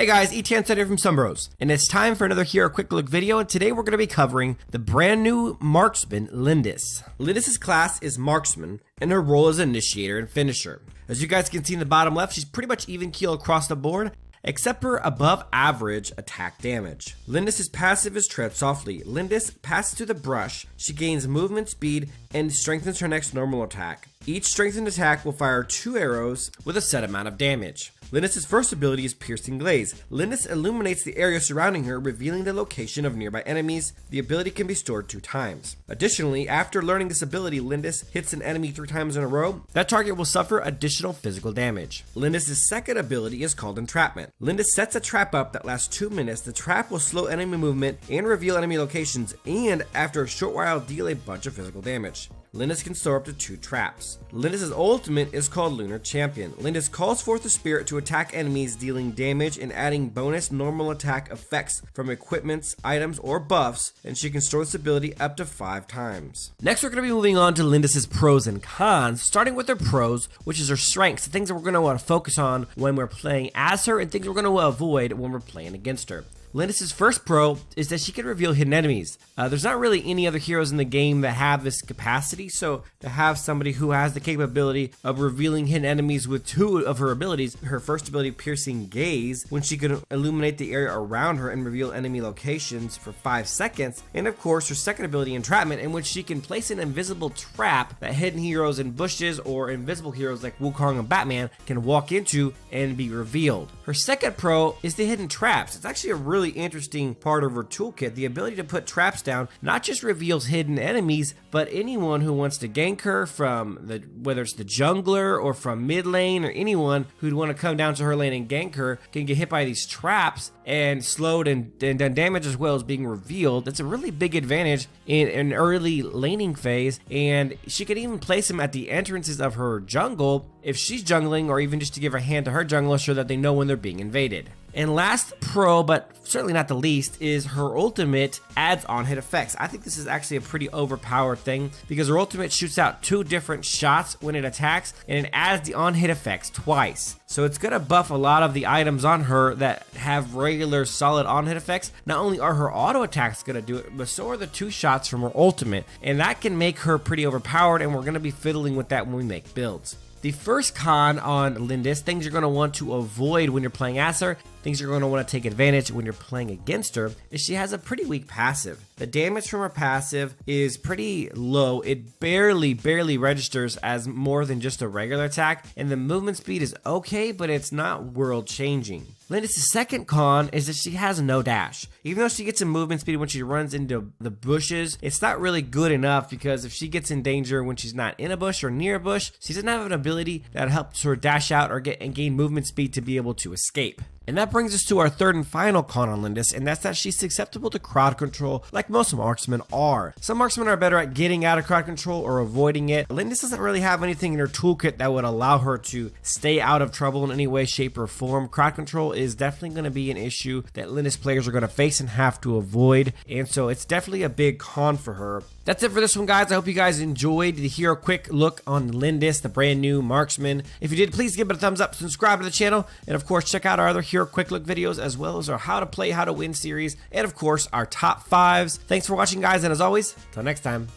Hey guys, E10 here from Sunbros, and it's time for another Hero Quick Look video, and today we're going to be covering the brand new marksman, Lindis. Lindis' class is marksman, and her role is initiator and finisher. As you guys can see in the bottom left, she's pretty much even keel across the board, except for above average attack damage. Lindis' passive is tread softly. Lindis passes through the brush, she gains movement speed, and strengthens her next normal attack. Each strengthened attack will fire 2 arrows with a set amount of damage. Lindis' first ability is Piercing Glaze. Lindis illuminates the area surrounding her, revealing the location of nearby enemies. The ability can be stored 2 times. Additionally, after learning this ability, Lindis hits an enemy 3 times in a row. That target will suffer additional physical damage. Lindis' second ability is called Entrapment. Lindis sets a trap up that lasts 2 minutes. The trap will slow enemy movement and reveal enemy locations, and after a short while deal a bunch of physical damage. Lindis can store up to 2 traps. Lindis' ultimate is called Lunar Champion. Lindis calls forth the spirit to attack enemies, dealing damage and adding bonus normal attack effects from equipments, items, or buffs, and she can store this ability up to 5 times. Next, we're going to be moving on to Lindis' pros and cons, starting with her pros, which is her strengths, the things that we're going to want to focus on when we're playing as her, and things we're going to avoid when we're playing against her. Lindis' first pro is that she can reveal hidden enemies. There's not really any other heroes in the game that have this capacity, so to have somebody who has the capability of revealing hidden enemies with 2 of her abilities, her first ability, Piercing Gaze, when she can illuminate the area around her and reveal enemy locations for 5 seconds, and of course her second ability, Entrapment, in which she can place an invisible trap that hidden heroes in bushes or invisible heroes like Wukong and Batman can walk into and be revealed. Her second pro is the hidden traps. It's actually a really interesting part of her toolkit. The ability to put traps down not just reveals hidden enemies, but anyone who wants to gank her from whether it's the jungler or from mid lane, or anyone who'd want to come down to her lane and gank her can get hit by these traps and slowed and done damage as well as being revealed. That's a really big advantage in an early laning phase, and she can even place them at the entrances of her jungle if she's jungling, or even just to give a hand to her jungler so that they know when they're being invaded. And last pro, but certainly not the least, is her ultimate adds on hit effects. I think this is actually a pretty overpowered thing because her ultimate shoots out 2 different shots when it attacks, and it adds the on hit effects twice. So it's gonna buff a lot of the items on her that have regular solid on hit effects. Not only are her auto attacks gonna do it, but so are the 2 shots from her ultimate, and that can make her pretty overpowered, and we're gonna be fiddling with that when we make builds. The first con on Lindis, things you're going to want to avoid when you're playing as her, things you're going to want to take advantage when you're playing against her, is she has a pretty weak passive. The damage from her passive is pretty low. It barely registers as more than just a regular attack, and the movement speed is okay, but it's not world changing. Lindis' second con is that she has no dash. Even though she gets a movement speed when she runs into the bushes, it's not really good enough, because if she gets in danger when she's not in a bush or near a bush, she doesn't have an ability that helps her dash out or gain movement speed to be able to escape. And that brings us to our third and final con on Lindis, and that's that she's susceptible to crowd control like most marksmen are. Some marksmen are better at getting out of crowd control or avoiding it. Lindis doesn't really have anything in her toolkit that would allow her to stay out of trouble in any way, shape, or form. Crowd control is definitely going to be an issue that Lindis players are going to face and have to avoid, and so it's definitely a big con for her. That's it for this one, guys. I hope you guys enjoyed the Hero Quick Look on Lindis, the brand new marksman. If you did, please give it a thumbs up, subscribe to the channel, and of course check out our other Hero Quick Look videos, as well as our How to Play, How to Win series, and of course our top 5s. Thanks for watching, guys, and as always, till next time.